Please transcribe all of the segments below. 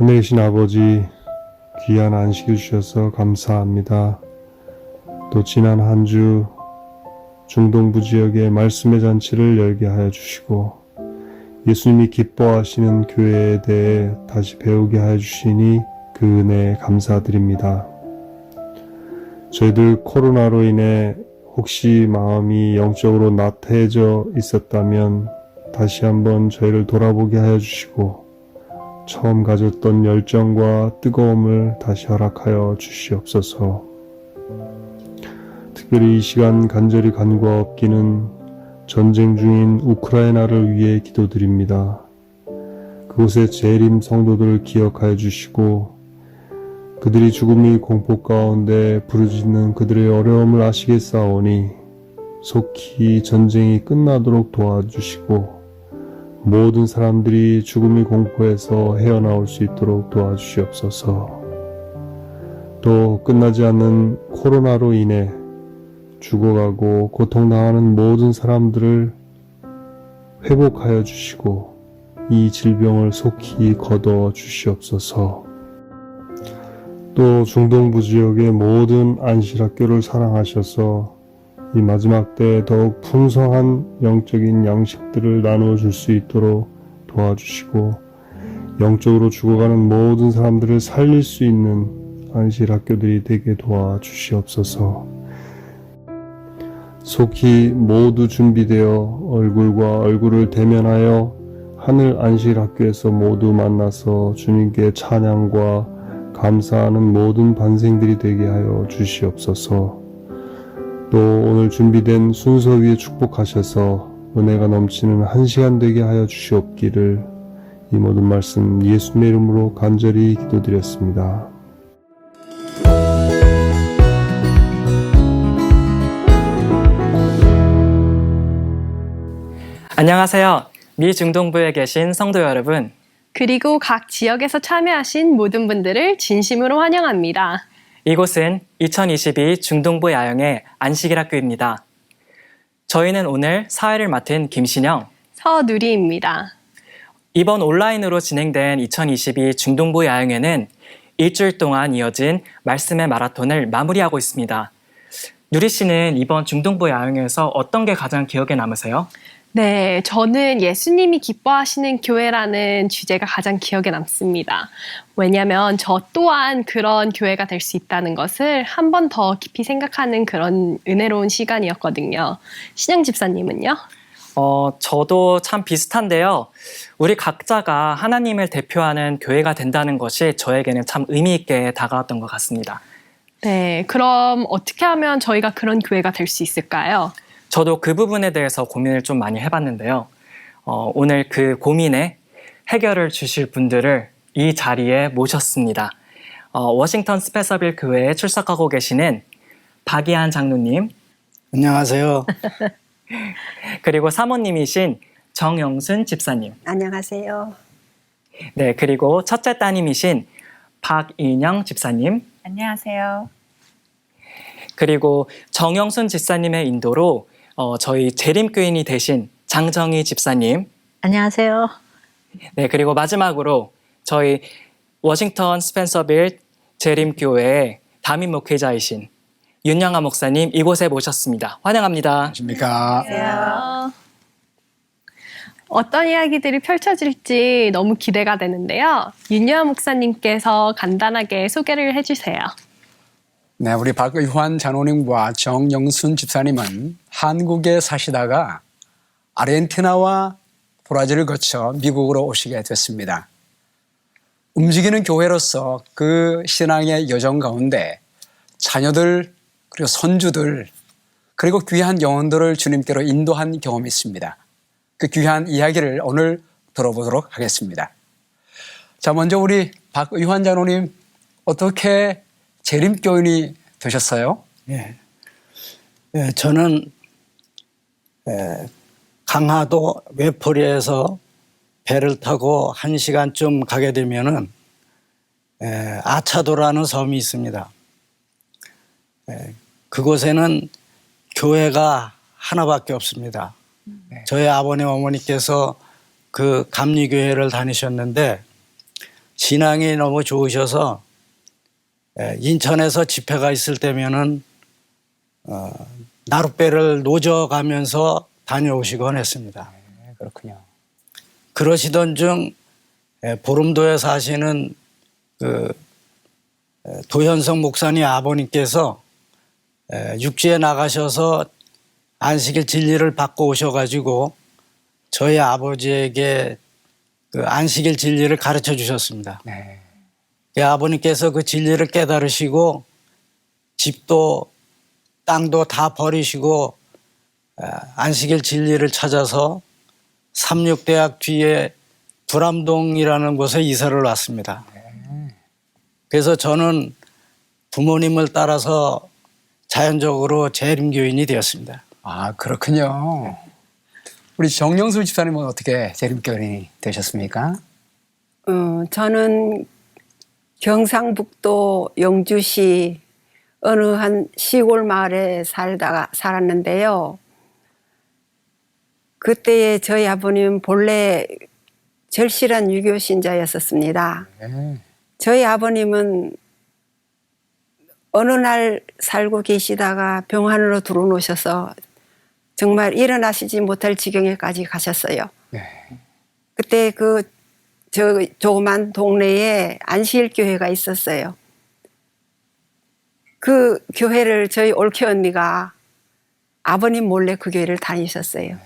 하늘에 계신 아버지, 귀한 안식을 주셔서 감사합니다. 또 지난 한 주 중동부 지역에 말씀의 잔치를 열게 하여 주시고 예수님이 기뻐하시는 교회에 대해 다시 배우게 하여 주시니 그 은혜에 감사드립니다. 저희들 코로나로 인해 혹시 마음이 영적으로 나태해져 있었다면 다시 한번 저희를 돌아보게 하여 주시고 처음 가졌던 열정과 뜨거움을 다시 허락하여 주시옵소서. 특별히 이 시간 간절히 간구하옵기는 전쟁 중인 우크라이나를 위해 기도드립니다. 그곳의 재림 성도들을 기억하여 주시고 그들이 죽음의 공포 가운데 부르짖는 그들의 어려움을 아시겠사오니 속히 전쟁이 끝나도록 도와주시고 모든 사람들이 죽음의 공포에서 헤어나올 수 있도록 도와주시옵소서. 또 끝나지 않는 코로나로 인해 죽어가고 고통당하는 모든 사람들을 회복하여 주시고 이 질병을 속히 거둬 주시옵소서. 또 중동부 지역의 모든 안식학교를 사랑하셔서 이 마지막 때에 더욱 풍성한 영적인 양식들을 나누어 줄 수 있도록 도와주시고 영적으로 죽어가는 모든 사람들을 살릴 수 있는 안식학교들이 되게 도와주시옵소서. 속히 모두 준비되어 얼굴과 얼굴을 대면하여 하늘 안식학교에서 모두 만나서 주님께 찬양과 감사하는 모든 반생들이 되게 하여 주시옵소서. 또 오늘 준비된 순서 위에 축복하셔서 은혜가 넘치는 한 시간 되게 하여 주시옵기를 이 모든 말씀 예수님의 이름으로 간절히 기도드렸습니다. 안녕하세요. 미 중동부에 계신 성도 여러분. 그리고 각 지역에서 참여하신 모든 분들을 진심으로 환영합니다. 이곳은 2022 중동부 야영의 안식일학교입니다. 저희는 오늘 사회를 맡은 김신영, 서누리입니다. 이번 온라인으로 진행된 2022 중동부 야영회는 일주일 동안 이어진 말씀의 마라톤을 마무리하고 있습니다. 누리 씨는 이번 중동부 야영회에서 어떤 게 가장 기억에 남으세요? 네, 저는 예수님이 기뻐하시는 교회라는 주제가 가장 기억에 남습니다. 왜냐하면 저 또한 그런 교회가 될 수 있다는 것을 한 번 더 깊이 생각하는 그런 은혜로운 시간이었거든요. 신영 집사님은요? 저도 참 비슷한데요. 우리 각자가 하나님을 대표하는 교회가 된다는 것이 저에게는 참 의미 있게 다가왔던 것 같습니다. 네, 그럼 어떻게 하면 저희가 그런 교회가 될 수 있을까요? 저도 그 부분에 대해서 고민을 좀 많이 해봤는데요. 오늘 그 고민에 해결을 주실 분들을 이 자리에 모셨습니다. 워싱턴 스페서빌 교회에 출석하고 계시는 박이한 장로님. 안녕하세요. 그리고 사모님이신 정영순 집사님. 안녕하세요. 네, 그리고 첫째 따님이신 박인영 집사님. 안녕하세요. 그리고 정영순 집사님의 인도로 저희 재림교인이 되신 장정희 집사님. 안녕하세요. 네, 그리고 마지막으로 저희 워싱턴 스펜서빌 재림교회의 담임 목회자이신 윤영아 목사님 이곳에 모셨습니다. 환영합니다. 안녕하십니까. 안녕하세요. 어떤 이야기들이 펼쳐질지 너무 기대가 되는데요. 윤여아 목사님께서 간단하게 소개를 해주세요. 네, 우리 박의환 장로님과 정영순 집사님은 한국에 사시다가 아르헨티나와 브라질을 거쳐 미국으로 오시게 됐습니다. 움직이는 교회로서 그 신앙의 여정 가운데 자녀들 그리고 손주들 그리고 귀한 영혼들을 주님께로 인도한 경험이 있습니다. 그 귀한 이야기를 오늘 들어보도록 하겠습니다. 자, 먼저 우리 박의환 장로님 어떻게 재림교인이 되셨어요? 예, 저는 강화도 외포리에서 배를 타고 1시간쯤 가게 되면은 아차도라는 섬이 있습니다. 그곳에는 교회가 하나밖에 없습니다. 저희 아버님 어머니께서 그 감리교회를 다니셨는데 신앙이 너무 좋으셔서 인천에서 집회가 있을 때면은 나룻배를 노져가면서 다녀오시곤 했습니다. 네, 그렇군요. 그러시던 중 보름도에 사시는 그 도현성 목사님 아버님께서 육지에 나가셔서 안식일 진리를 받고 오셔가지고 저희 아버지에게 그 안식일 진리를 가르쳐 주셨습니다. 네. 아버님께서 그 진리를 깨달으시고 집도 땅도 다 버리시고 안식일 진리를 찾아서 삼육대학 뒤에 불암동이라는 곳에 이사를 왔습니다. 그래서 저는 부모님을 따라서 자연적으로 재림교인이 되었습니다. 아, 그렇군요. 우리 정영수 집사님은 어떻게 재림교인이 되셨습니까? 저는 경상북도 영주시 어느 한 시골 마을에 살았는데요. 그때에 저희 아버님 본래 절실한 유교 신자였었습니다. 네. 저희 아버님은 어느 날 살고 계시다가 병 안으로 들어놓으셔서 정말 일어나시지 못할 지경에까지 가셨어요. 네. 그때 저 조그만 동네에 안식일 교회가 있었어요. 그 교회를 저희 올케 언니가 아버님 몰래 그 교회를 다니셨어요.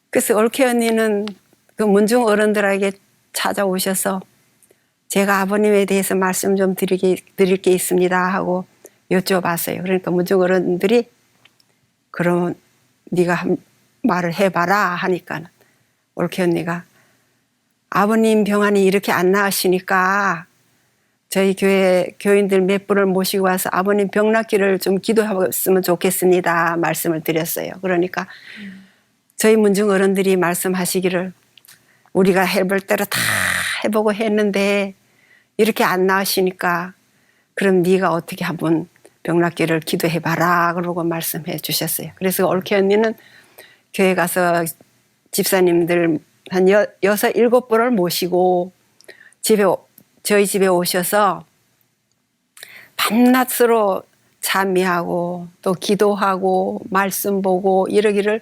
그래서 올케 언니는 그 문중 어른들에게 찾아오셔서 제가 아버님에 대해서 말씀 좀 드릴 게 있습니다 하고 여쭤봤어요. 그러니까 문중 어른들이 그러면 네가 말을 해봐라 하니까 올케 언니가 아버님 병환이 이렇게 안 나으시니까 저희 교회 교인들 몇 분을 모시고 와서 아버님 병 낫기를 좀 기도했으면 좋겠습니다 말씀을 드렸어요. 그러니까 저희 문중 어른들이 말씀하시기를 우리가 해볼 대로 다 해보고 했는데 이렇게 안 나으시니까 그럼 네가 어떻게 한번 병 낫기를 기도해봐라 그러고 말씀해 주셨어요. 그래서 올케 언니는 교회 가서 집사님들 한 6, 7분을 모시고 저희 집에 오셔서 밤낮으로 찬미하고 또 기도하고 말씀 보고 이러기를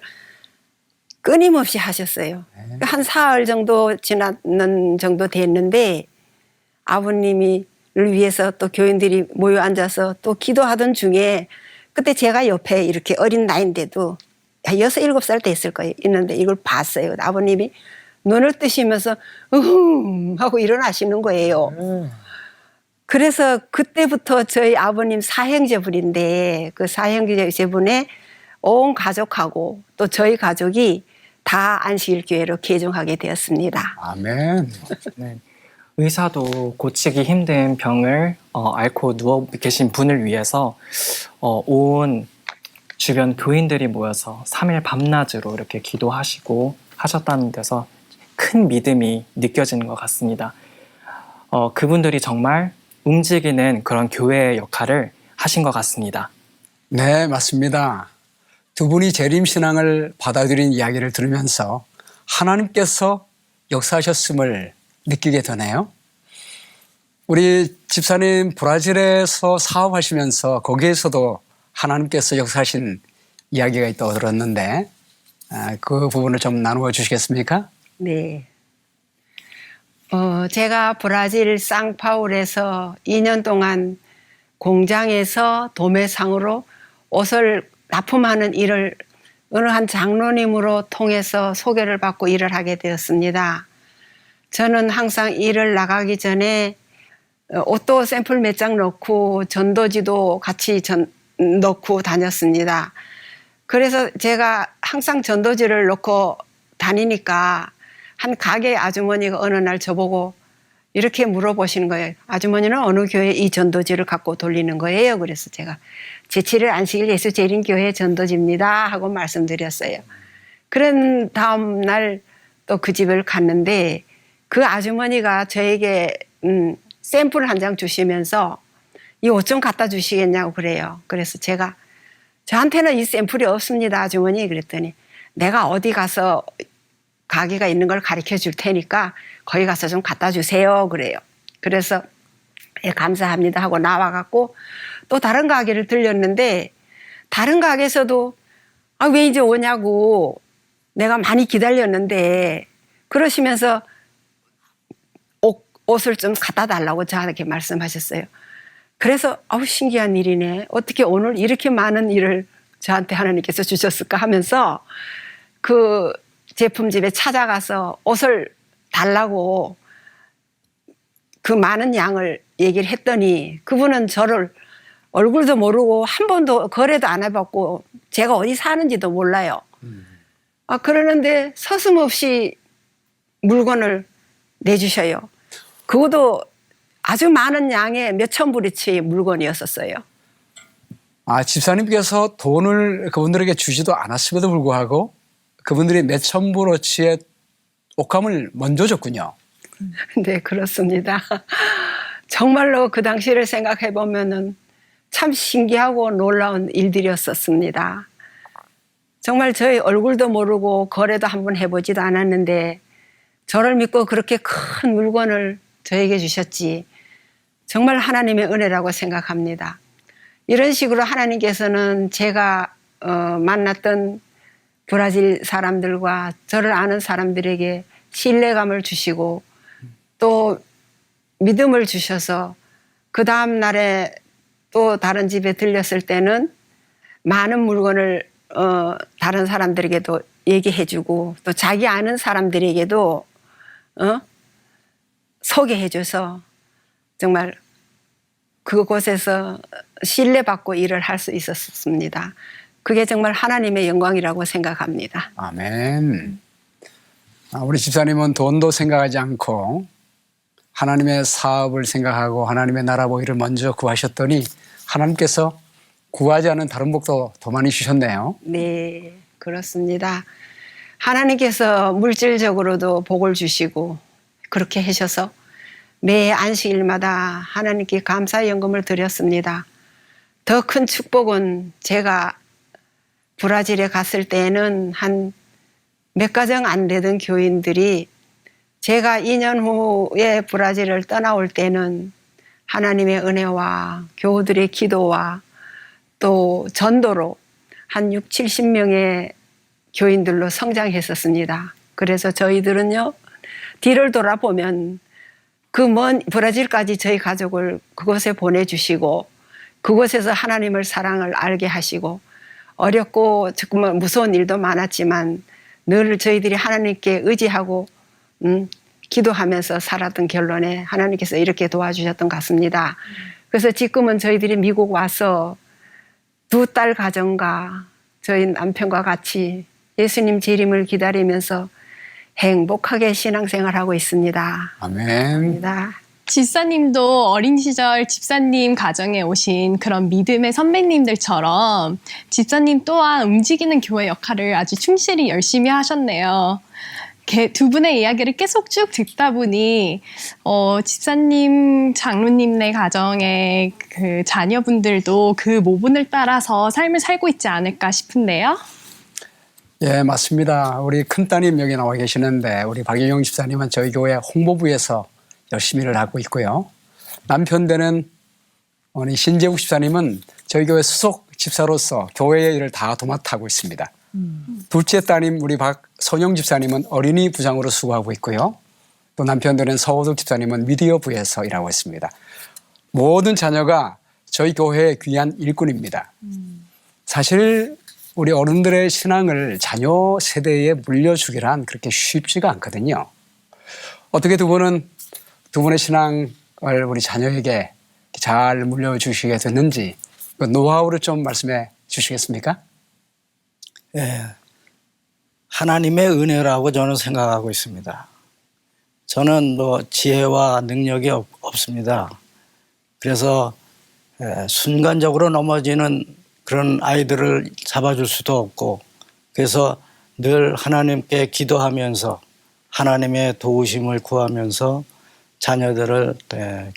끊임없이 하셨어요. 한 사흘 정도 지났는 정도 됐는데 아버님을 위해서 또 교인들이 모여 앉아서 또 기도하던 중에 그때 제가 옆에 이렇게 어린 나이인데도 6, 7살 됐을 거예요. 있는데 이걸 봤어요. 아버님이 눈을 뜨시면서 하고 일어나시는 거예요. 그래서 그때부터 저희 아버님 사형제분인데 그 사형제분의 온 가족하고 또 저희 가족이 다 안식일 교회로 개종하게 되었습니다. 아멘. 네. 의사도 고치기 힘든 병을 앓고 누워 계신 분을 위해서 온 주변 교인들이 모여서 3일 밤낮으로 이렇게 기도하시고 하셨다는 데서 큰 믿음이 느껴지는 것 같습니다. 그분들이 정말 움직이는 그런 교회의 역할을 하신 것 같습니다. 네, 맞습니다. 두 분이 재림신앙을 받아들인 이야기를 들으면서 하나님께서 역사하셨음을 느끼게 되네요. 우리 집사님 브라질에서 사업하시면서 거기에서도 하나님께서 역사하신 이야기가 있다고 들었는데 그 부분을 좀 나누어 주시겠습니까? 네. 제가 브라질 상파울에서 2년 동안 공장에서 도매상으로 옷을 납품하는 일을 어느 한 장로님으로 통해서 소개를 받고 일을 하게 되었습니다. 저는 항상 일을 나가기 전에 옷도 샘플 몇 장 넣고 전도지도 같이 넣고 다녔습니다. 그래서 제가 항상 전도지를 넣고 다니니까 한 가게 아주머니가 어느 날 저보고 이렇게 물어보시는 거예요. 아주머니는 어느 교회 이 전도지를 갖고 돌리는 거예요? 그래서 제가 제7일 안식일 예수 재림교회 전도지입니다 하고 말씀드렸어요. 그런 다음 날 또 그 집을 갔는데 그 아주머니가 저에게 샘플 한 장 주시면서 이 옷 좀 갖다 주시겠냐고 그래요. 그래서 제가 저한테는 이 샘플이 없습니다 아주머니 그랬더니 내가 어디 가서 가게가 있는 걸 가르쳐 줄 테니까 거기 가서 좀 갖다 주세요. 그래요. 그래서 예, 감사합니다 하고 나와갖고 또 다른 가게를 들렸는데 다른 가게에서도 아, 왜 이제 오냐고 내가 많이 기다렸는데 그러시면서 옷을 좀 갖다 달라고 저한테 말씀하셨어요. 그래서 아우 신기한 일이네. 어떻게 오늘 이렇게 많은 일을 저한테 하나님께서 주셨을까 하면서 그 제품집에 찾아가서 옷을 달라고 그 많은 양을 얘기를 했더니 그분은 저를 얼굴도 모르고 한 번도 거래도 안 해봤고 제가 어디 사는지도 몰라요. 아, 그러는데 서슴없이 물건을 내주셔요. 그것도 아주 많은 양의 몇천 불어치 물건이었었어요. 아, 집사님께서 돈을 그분들에게 주지도 않았음에도 불구하고 그분들이 몇천 불어치의 옷감을 먼저 줬군요. 네, 그렇습니다. 정말로 그 당시를 생각해 보면은 참 신기하고 놀라운 일들이었었습니다. 정말 저희 얼굴도 모르고 거래도 한번 해보지도 않았는데 저를 믿고 그렇게 큰 물건을 저에게 주셨지. 정말 하나님의 은혜라고 생각합니다. 이런 식으로 하나님께서는 제가 만났던 브라질 사람들과 저를 아는 사람들에게 신뢰감을 주시고 또 믿음을 주셔서 그 다음 날에 또 다른 집에 들렸을 때는 많은 물건을 다른 사람들에게도 얘기해주고 또 자기 아는 사람들에게도 소개해줘서 정말 그곳에서 신뢰받고 일을 할 수 있었습니다. 그게 정말 하나님의 영광이라고 생각합니다. 아멘. 우리 집사님은 돈도 생각하지 않고 하나님의 사업을 생각하고 하나님의 나라 보기를 먼저 구하셨더니 하나님께서 구하지 않은 다른 복도 더 많이 주셨네요. 네, 그렇습니다. 하나님께서 물질적으로도 복을 주시고 그렇게 하셔서 매 안식일마다 하나님께 감사 연금을 드렸습니다. 더 큰 축복은 제가 브라질에 갔을 때에는 한 몇 가정 안 되던 교인들이 제가 2년 후에 브라질을 떠나올 때는 하나님의 은혜와 교우들의 기도와 또 전도로 한 6, 70명의 교인들로 성장했었습니다. 그래서 저희들은요, 뒤를 돌아보면 그 먼 브라질까지 저희 가족을 그곳에 보내주시고 그곳에서 하나님을 사랑을 알게 하시고 어렵고 정말 무서운 일도 많았지만 늘 저희들이 하나님께 의지하고 기도하면서 살았던 결론에 하나님께서 이렇게 도와주셨던 것 같습니다. 그래서 지금은 저희들이 미국 와서 2딸 가정과 저희 남편과 같이 예수님 재림을 기다리면서 행복하게 신앙생활하고 있습니다. 아멘. 감사합니다. 집사님도 어린 시절 집사님 가정에 오신 그런 믿음의 선배님들처럼 집사님 또한 움직이는 교회 역할을 아주 충실히 열심히 하셨네요. 두 분의 이야기를 계속 쭉 듣다 보니 집사님, 장로님네 가정의 그 자녀분들도 그 모분을 따라서 삶을 살고 있지 않을까 싶은데요. 예, 맞습니다. 우리 큰따님 여기 나와 계시는데 우리 박영영 집사님은 저희 교회 홍보부에서 열심히 일을 하고 있고요. 남편 되는 우리 신재욱 집사님은 저희 교회 수석 집사로서 교회의 일을 다 도맡아하고 있습니다. 둘째 따님 우리 박선영 집사님은 어린이 부장으로 수고하고 있고요. 또 남편 되는 서호석 집사님은 미디어부에서 일하고 있습니다. 모든 자녀가 저희 교회의 귀한 일꾼입니다. 사실 우리 어른들의 신앙을 자녀 세대에 물려주기란 그렇게 쉽지가 않거든요. 어떻게 두 분의 신앙을 우리 자녀에게 잘 물려주시게 됐는지 그 노하우를 좀 말씀해 주시겠습니까? 예, 하나님의 은혜라고 저는 생각하고 있습니다. 저는 뭐 지혜와 능력이 없습니다. 그래서 순간적으로 넘어지는 그런 아이들을 잡아줄 수도 없고 그래서 늘 하나님께 기도하면서 하나님의 도우심을 구하면서 자녀들을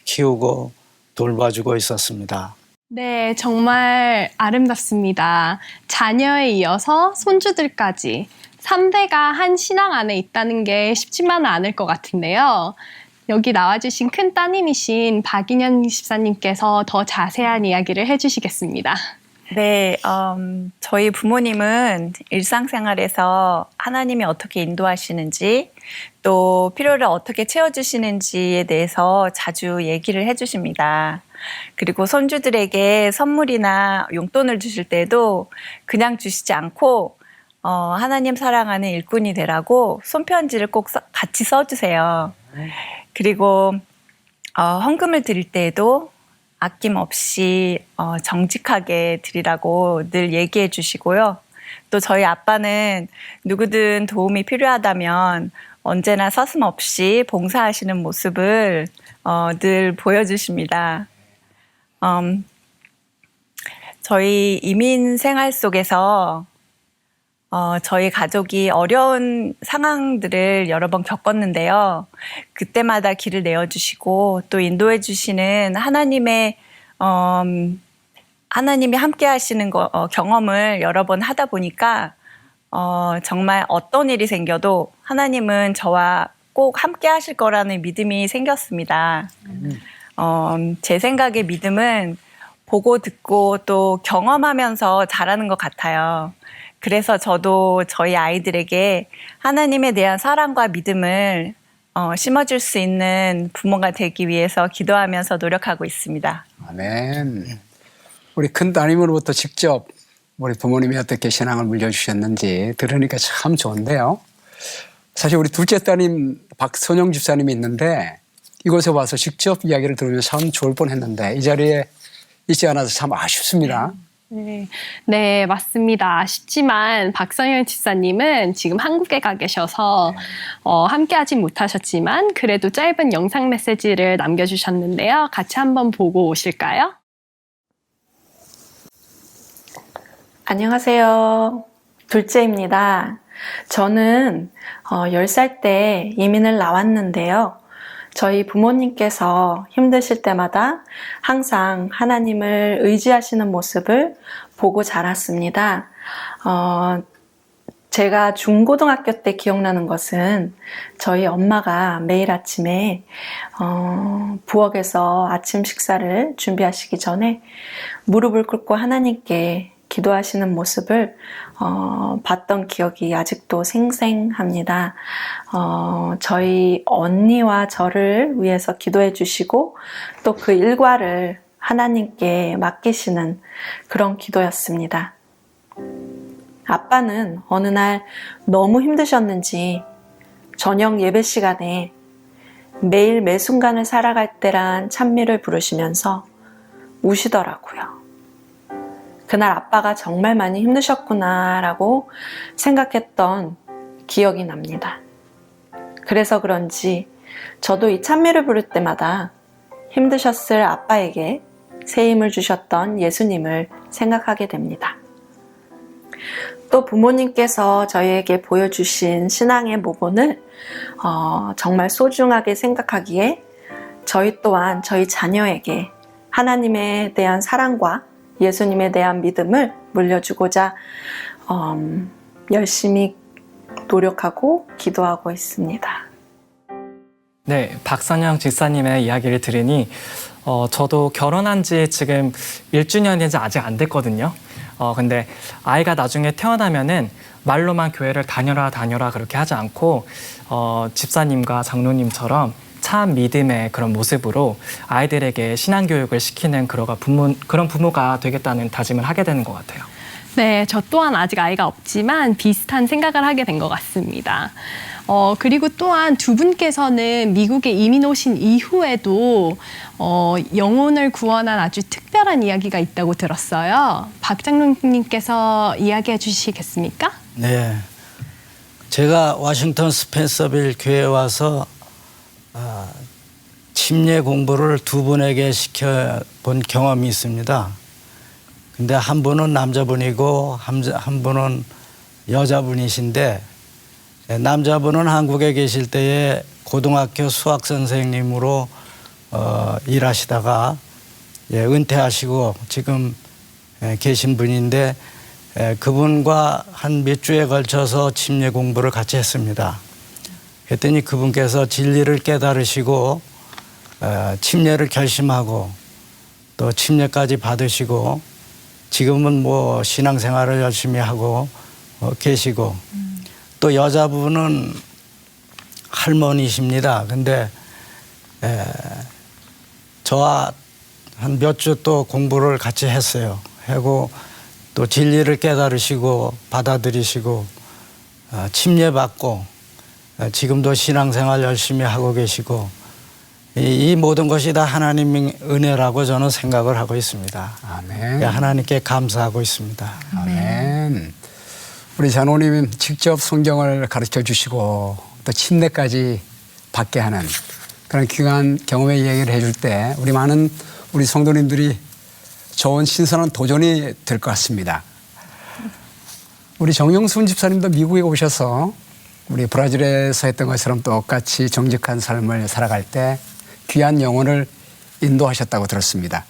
키우고 돌봐주고 있었습니다. 네, 정말 아름답습니다. 자녀에 이어서 손주들까지 3대가 한 신앙 안에 있다는 게 쉽지만은 않을 것 같은데요. 여기 나와주신 큰 따님이신 박인현 집사님께서 더 자세한 이야기를 해주시겠습니다. 네, 저희 부모님은 일상생활에서 하나님이 어떻게 인도하시는지 또 필요를 어떻게 채워주시는지에 대해서 자주 얘기를 해주십니다. 그리고 손주들에게 선물이나 용돈을 주실 때도 그냥 주시지 않고 하나님 사랑하는 일꾼이 되라고 손편지를 꼭 같이 써주세요. 그리고 헌금을 드릴 때에도 아낌없이 정직하게 드리라고 늘 얘기해 주시고요. 또 저희 아빠는 누구든 도움이 필요하다면 언제나 서슴없이 봉사하시는 모습을 늘 보여주십니다. 저희 이민 생활 속에서 저희 가족이 어려운 상황들을 여러 번 겪었는데요. 그때마다 길을 내어주시고 또 인도해 주시는 하나님이 함께 하시는 경험을 여러 번 하다 보니까 정말 어떤 일이 생겨도 하나님은 저와 꼭 함께 하실 거라는 믿음이 생겼습니다. 제 생각에 믿음은 보고 듣고 또 경험하면서 자라는 것 같아요. 그래서 저도 저희 아이들에게 하나님에 대한 사랑과 믿음을 심어줄 수 있는 부모가 되기 위해서 기도하면서 노력하고 있습니다. 아멘. 우리 큰 따님으로부터 직접 우리 부모님이 어떻게 신앙을 물려주셨는지 들으니까 참 좋은데요. 사실 우리 둘째 따님 박선영 집사님이 있는데 이곳에 와서 직접 이야기를 들으면 참 좋을 뻔했는데 이 자리에 있지 않아서 참 아쉽습니다. 네, 맞습니다. 아쉽지만 박성현 집사님은 지금 한국에 가 계셔서 함께 하진 못하셨지만 그래도 짧은 영상 메시지를 남겨주셨는데요. 같이 한번 보고 오실까요? 안녕하세요. 둘째입니다. 저는 10살 때 이민을 나왔는데요. 저희 부모님께서 힘드실 때마다 항상 하나님을 의지하시는 모습을 보고 자랐습니다. 제가 중고등학교 때 기억나는 것은 저희 엄마가 매일 아침에 부엌에서 아침 식사를 준비하시기 전에 무릎을 꿇고 하나님께 기도하시는 모습을 봤던 기억이 아직도 생생합니다. 저희 언니와 저를 위해서 기도해 주시고 또 그 일과를 하나님께 맡기시는 그런 기도였습니다. 아빠는 어느 날 너무 힘드셨는지 저녁 예배 시간에 매일 매 순간을 살아갈 때란 찬미를 부르시면서 우시더라고요. 그날 아빠가 정말 많이 힘드셨구나라고 생각했던 기억이 납니다. 그래서 그런지 저도 이 찬미를 부를 때마다 힘드셨을 아빠에게 새 힘을 주셨던 예수님을 생각하게 됩니다. 또 부모님께서 저희에게 보여주신 신앙의 모본을 정말 소중하게 생각하기에 저희 또한 저희 자녀에게 하나님에 대한 사랑과 예수님에 대한 믿음을 물려주고자 열심히 노력하고 기도하고 있습니다. 네, 박선영 집사님의 이야기를 들으니 저도 결혼한 지 지금 1주년이 아직 안 됐거든요. 근데 아이가 나중에 태어나면은 말로만 교회를 다녀라 그렇게 하지 않고 집사님과 장로님처럼 참 믿음의 그런 모습으로 아이들에게 신앙교육을 시키는 그런 부모가 되겠다는 다짐을 하게 되는 것 같아요. 네, 저 또한 아직 아이가 없지만 비슷한 생각을 하게 된 것 같습니다. 그리고 또한 두 분께서는 미국에 이민 오신 이후에도 영혼을 구원한 아주 특별한 이야기가 있다고 들었어요. 박 장로님께서 이야기해 주시겠습니까? 네. 제가 워싱턴 스펜서빌 교회에 와서 침례 공부를 두 분에게 시켜본 경험이 있습니다. 근데 한 분은 남자분이고 한 분은 여자분이신데 남자분은 한국에 계실 때에 고등학교 수학 선생님으로 일하시다가 은퇴하시고 지금 계신 분인데 그분과 한 몇 주에 걸쳐서 침례 공부를 같이 했습니다. 그랬더니 그분께서 진리를 깨달으시고 침례를 결심하고 또 침례까지 받으시고 지금은 뭐 신앙생활을 열심히 하고 계시고 또 여자분은 할머니십니다. 근데 저와 한 몇 주 또 공부를 같이 했어요. 하고 또 진리를 깨달으시고 받아들이시고 침례 받고 지금도 신앙생활 열심히 하고 계시고 이 모든 것이 다 하나님의 은혜라고 저는 생각을 하고 있습니다. 아멘. 하나님께 감사하고 있습니다. 아멘. 우리 장로님 직접 성경을 가르쳐 주시고 또 침례까지 받게 하는 그런 귀한 경험의 이야기를 해줄 때 우리 많은 우리 성도님들이 좋은 신선한 도전이 될 것 같습니다. 우리 정영순 집사님도 미국에 오셔서 우리 브라질에서 했던 것처럼 똑같이 정직한 삶을 살아갈 때 귀한 영혼을 인도하셨다고 들었습니다.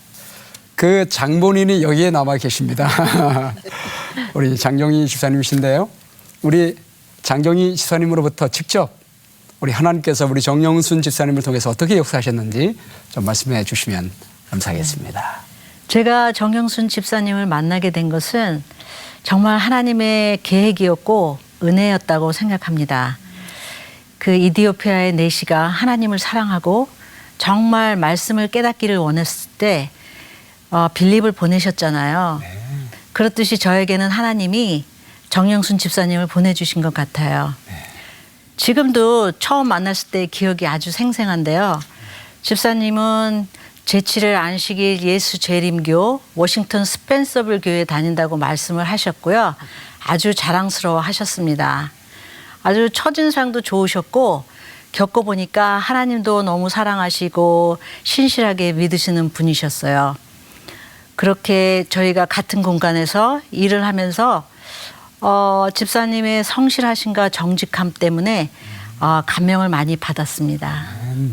그 장본인이 여기에 남아 계십니다. 우리 장정희 집사님이신데요. 우리 장정희 집사님으로부터 직접 우리 하나님께서 우리 정영순 집사님을 통해서 어떻게 역사하셨는지 좀 말씀해 주시면 감사하겠습니다. 제가 정영순 집사님을 만나게 된 것은 정말 하나님의 계획이었고 은혜였다고 생각합니다. 그 이디오피아의 내시가 하나님을 사랑하고 정말 말씀을 깨닫기를 원했을 때 빌립을 보내셨잖아요. 네. 그렇듯이 저에게는 하나님이 정영순 집사님을 보내주신 것 같아요. 네. 지금도 처음 만났을 때 기억이 아주 생생한데요. 집사님은 제7일 안식일 예수 재림교 워싱턴 스펜서빌 교회에 다닌다고 말씀을 하셨고요. 아주 자랑스러워 하셨습니다. 아주 첫인상도 좋으셨고 겪어보니까 하나님도 너무 사랑하시고 신실하게 믿으시는 분이셨어요. 그렇게 저희가 같은 공간에서 일을 하면서 집사님의 성실하심과 정직함 때문에 감명을 많이 받았습니다.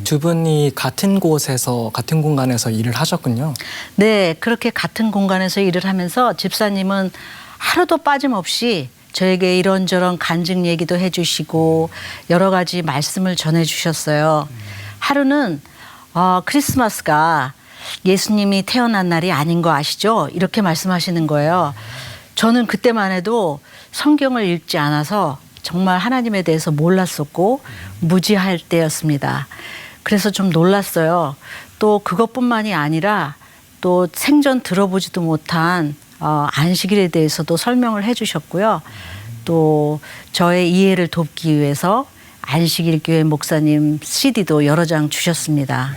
두 분이 같은 곳에서 같은 공간에서 일을 하셨군요. 네, 그렇게 같은 공간에서 일을 하면서 집사님은 하루도 빠짐없이 저에게 이런저런 간증 얘기도 해주시고 여러 가지 말씀을 전해주셨어요. 하루는 크리스마스가 예수님이 태어난 날이 아닌 거 아시죠? 이렇게 말씀하시는 거예요. 저는 그때만 해도 성경을 읽지 않아서 정말 하나님에 대해서 몰랐었고 무지할 때였습니다. 그래서 좀 놀랐어요. 또 그것뿐만이 아니라 또 생전 들어보지도 못한 안식일에 대해서도 설명을 해주셨고요. 또 저의 이해를 돕기 위해서 안식일 교회 목사님 CD도 여러 장 주셨습니다.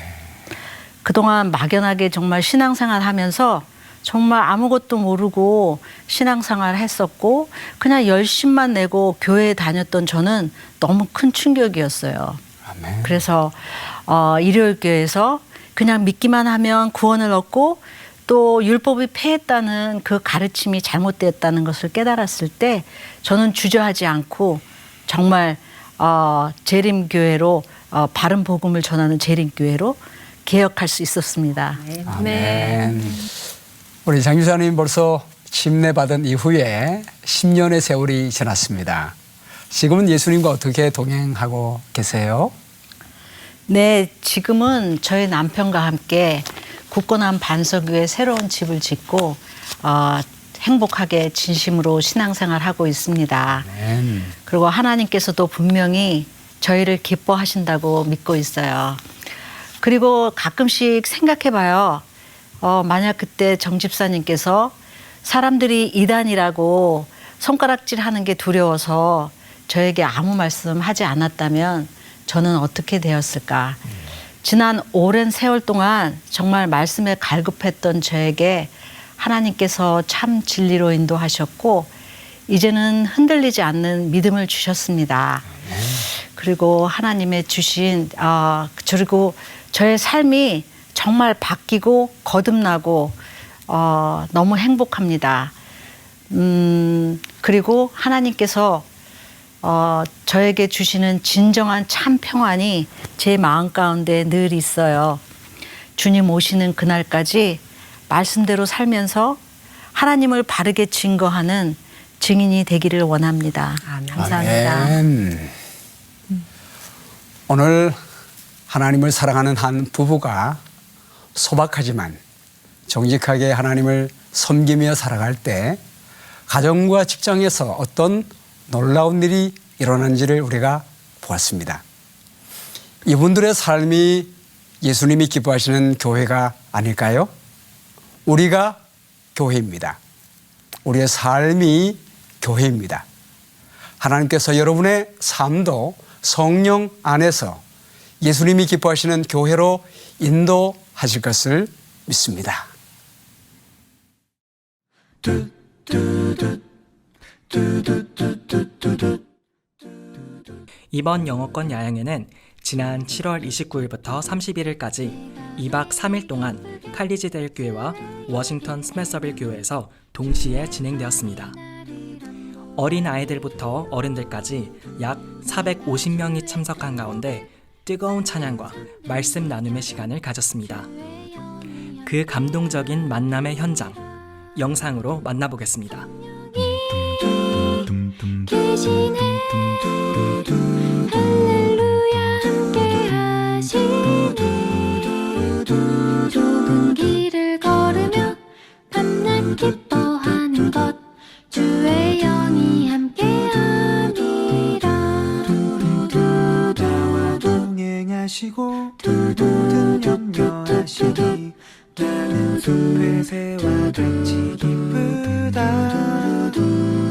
그동안 막연하게 정말 신앙생활 하면서 정말 아무것도 모르고 신앙생활 했었고 그냥 열심만 내고 교회에 다녔던 저는 너무 큰 충격이었어요. 아멘. 그래서 일요일 교회에서 그냥 믿기만 하면 구원을 얻고 또 율법이 폐했다는 그 가르침이 잘못되었다는 것을 깨달았을 때 저는 주저하지 않고 정말 재림교회로 바른 복음을 전하는 재림교회로 개혁할 수 있었습니다. 아멘. 우리 장 집사님 벌써 침례받은 이후에 10년의 세월이 지났습니다. 지금은 예수님과 어떻게 동행하고 계세요? 네, 지금은 저희 남편과 함께 굳건한 반석위에 새로운 집을 짓고 행복하게 진심으로 신앙생활하고 있습니다. 아멘. 그리고 하나님께서도 분명히 저희를 기뻐하신다고 믿고 있어요. 그리고 가끔씩 생각해봐요. 만약 그때 정 집사님께서 사람들이 이단이라고 손가락질하는 게 두려워서 저에게 아무 말씀하지 않았다면 저는 어떻게 되었을까? 지난 오랜 세월 동안 정말 말씀에 갈급했던 저에게 하나님께서 참 진리로 인도하셨고 이제는 흔들리지 않는 믿음을 주셨습니다. 그리고 하나님의 주신 그리고 저의 삶이 정말 바뀌고 거듭나고 너무 행복합니다. 그리고 하나님께서 저에게 주시는 진정한 참 평안이 제 마음 가운데 늘 있어요. 주님 오시는 그날까지 말씀대로 살면서 하나님을 바르게 증거하는 증인이 되기를 원합니다. 감사합니다. 아멘. 오늘 하나님을 사랑하는 한 부부가 소박하지만 정직하게 하나님을 섬기며 살아갈 때 가정과 직장에서 어떤 놀라운 일이 일어난지를 우리가 보았습니다. 이분들의 삶이 예수님이 기뻐하시는 교회가 아닐까요? 우리가 교회입니다. 우리의 삶이 교회입니다. 하나님께서 여러분의 삶도 성령 안에서 예수님이 기뻐하시는 교회로 인도하실 것을 믿습니다. 이번 영어권 야영회는 지난 7월 29일부터 31일까지 2박 3일 동안 칼리지데일 교회와 워싱턴 스매서빌 교회에서 동시에 진행되었습니다. 어린 아이들부터 어른들까지 약 450명이 참석한 가운데 뜨거운 찬양과 말씀 나눔의 시간을 가졌습니다. 그 감동적인 만남의 현장, 영상으로 만나보겠습니다. 좁은 길을 걸으며 밤낮 기뻐하는 것 주의 영이 함께함이라. 나와 동행하시고 모든 염려하시니 나는 숲의 새와 같이 기쁘다.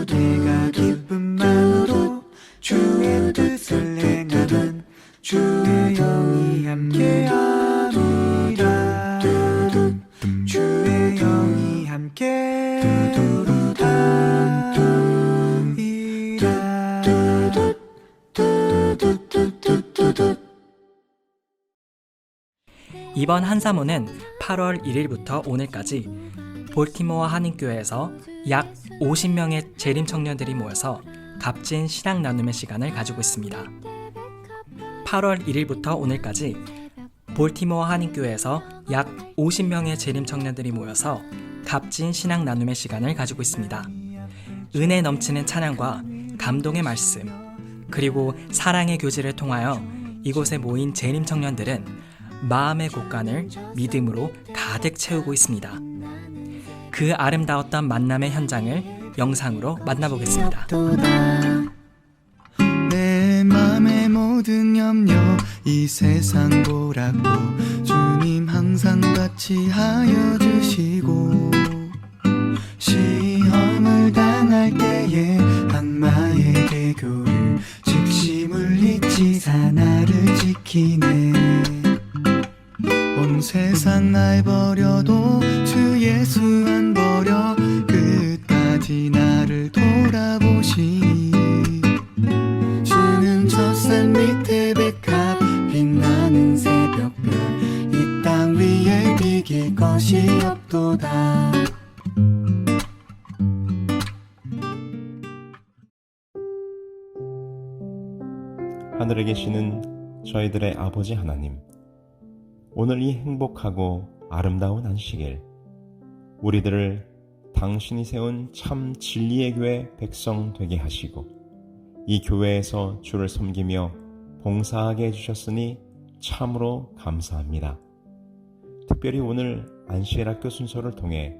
내가 기쁜 마음으로 주의 뜻을 행하는 주의 영이 함께함이라. 주의 영이 함께함이라. 이번 한사모는 8월 1일부터 오늘까지 볼티모어 한인교회에서 약 50명의 재림 청년들이 모여서 값진 신앙 나눔의 시간을 가지고 있습니다. 8월 1일부터 오늘까지 볼티모어 한인교회에서 약 50명의 재림 청년들이 모여서 값진 신앙 나눔의 시간을 가지고 있습니다. 은혜 넘치는 찬양과 감동의 말씀, 그리고 사랑의 교제를 통하여 이곳에 모인 재림 청년들은 마음의 곳간을 믿음으로 가득 채우고 있습니다. 그 아름다웠던 만남의 현장을 영상으로 만나보겠습니다. 내 맘의 모든 염려 이 세상 보라고 주님 항상 같이 하여 주시고, 시험을 당할 때에 악마의 개교를 즉시 물리치사 나를 지키네. 온 세상 날 버려도 주 예수 안 버려 끝까지 나를 돌아보시니. 주는 저 산 밑에 백합 빛나는 새벽별 이 땅 위에 비길 것이 없도다. 하늘에 계시는 저희들의 아버지 하나님, 오늘 이 행복하고 아름다운 안식일, 우리들을 당신이 세운 참 진리의 교회 백성 되게 하시고 이 교회에서 주를 섬기며 봉사하게 해주셨으니 참으로 감사합니다. 특별히 오늘 안식일학교 순서를 통해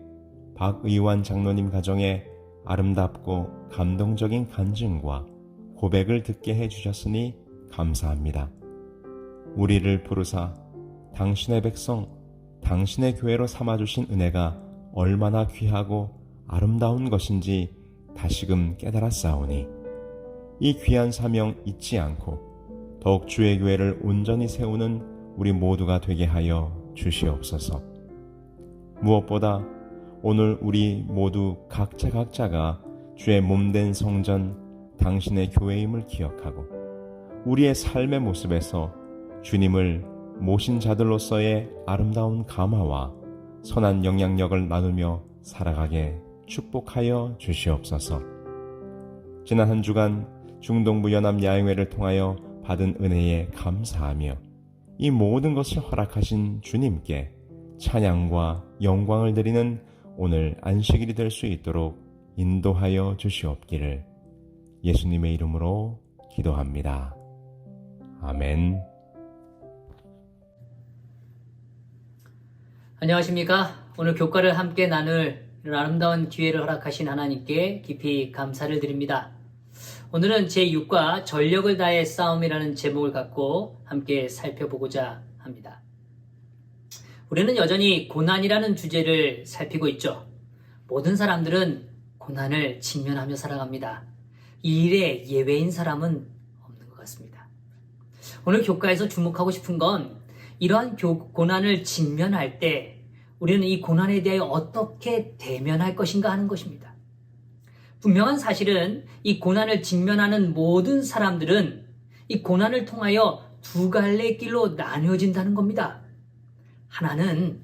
박의완 장로님 가정의 아름답고 감동적인 간증과 고백을 듣게 해주셨으니 감사합니다. 우리를 부르사 당신의 백성, 당신의 교회로 삼아주신 은혜가 얼마나 귀하고 아름다운 것인지 다시금 깨달았사오니 이 귀한 사명 잊지 않고 더욱 주의 교회를 온전히 세우는 우리 모두가 되게 하여 주시옵소서. 무엇보다 오늘 우리 모두 각자가 주의 몸된 성전 당신의 교회임을 기억하고 우리의 삶의 모습에서 주님을 모신 자들로서의 아름다운 감화와 선한 영향력을 나누며 살아가게 축복하여 주시옵소서. 지난 한 주간 중동부 연합 야영회를 통하여 받은 은혜에 감사하며 이 모든 것을 허락하신 주님께 찬양과 영광을 드리는 오늘 안식일이 될 수 있도록 인도하여 주시옵기를 예수님의 이름으로 기도합니다. 아멘. 안녕하십니까? 오늘 교과를 함께 나눌 이런 아름다운 기회를 허락하신 하나님께 깊이 감사를 드립니다. 오늘은 제6과 전력을 다해 싸움이라는 제목을 갖고 함께 살펴보고자 합니다. 우리는 여전히 고난이라는 주제를 살피고 있죠. 모든 사람들은 고난을 직면하며 살아갑니다. 이 일에 예외인 사람은 없는 것 같습니다. 오늘 교과에서 주목하고 싶은 건 이러한 고난을 직면할 때 우리는 이 고난에 대하여 어떻게 대면할 것인가 하는 것입니다. 분명한 사실은 이 고난을 직면하는 모든 사람들은 이 고난을 통하여 두 갈래의 길로 나뉘어진다는 겁니다. 하나는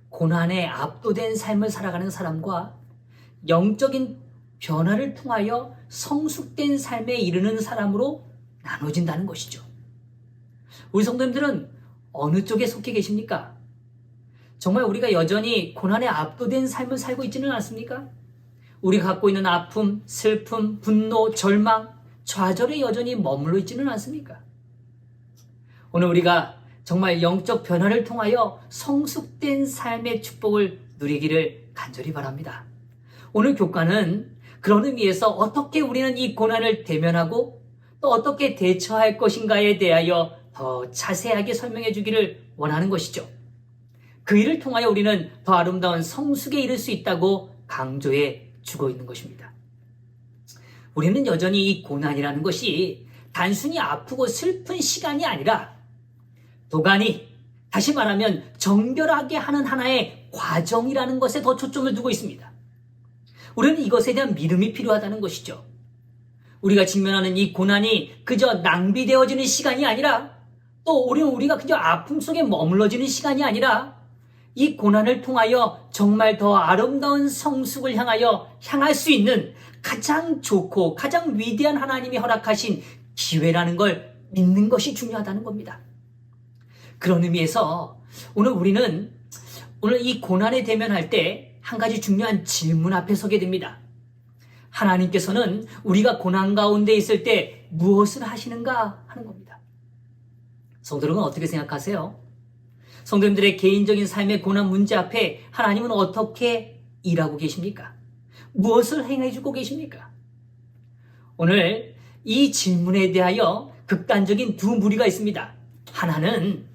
고난에 압도된 삶을 살아가는 사람과 영적인 변화를 통하여 성숙된 삶에 이르는 사람으로 나눠진다는 것이죠. 우리 성도님들은 어느 쪽에 속해 계십니까? 정말 우리가 여전히 고난에 압도된 삶을 살고 있지는 않습니까? 우리가 갖고 있는 아픔, 슬픔, 분노, 절망, 좌절에 여전히 머물러 있지는 않습니까? 오늘 우리가 정말 영적 변화를 통하여 성숙된 삶의 축복을 누리기를 간절히 바랍니다. 오늘 교과는 그런 의미에서 어떻게 우리는 이 고난을 대면하고 또 어떻게 대처할 것인가에 대하여 더 자세하게 설명해 주기를 원하는 것이죠. 그 일을 통하여 우리는 더 아름다운 성숙에 이를 수 있다고 강조해 주고 있는 것입니다. 우리는 여전히 이 고난이라는 것이 단순히 아프고 슬픈 시간이 아니라 도가니, 다시 말하면 정결하게 하는 하나의 과정이라는 것에 더 초점을 두고 있습니다. 우리는 이것에 대한 믿음이 필요하다는 것이죠. 우리가 직면하는 이 고난이 그저 낭비되어지는 시간이 아니라 또 우리가 그저 아픔 속에 머물러지는 시간이 아니라 이 고난을 통하여 정말 더 아름다운 성숙을 향할 수 있는 가장 좋고 가장 위대한 하나님이 허락하신 기회라는 걸 믿는 것이 중요하다는 겁니다. 그런 의미에서 우리는 오늘 이 고난에 대면할 때 한 가지 중요한 질문 앞에 서게 됩니다. 하나님께서는 우리가 고난 가운데 있을 때 무엇을 하시는가 하는 겁니다. 성도 여러분 어떻게 생각하세요? 성도님들의 개인적인 삶의 고난 문제 앞에 하나님은 어떻게 일하고 계십니까? 무엇을 행해주고 계십니까? 오늘 이 질문에 대하여 극단적인 두 무리가 있습니다. 하나는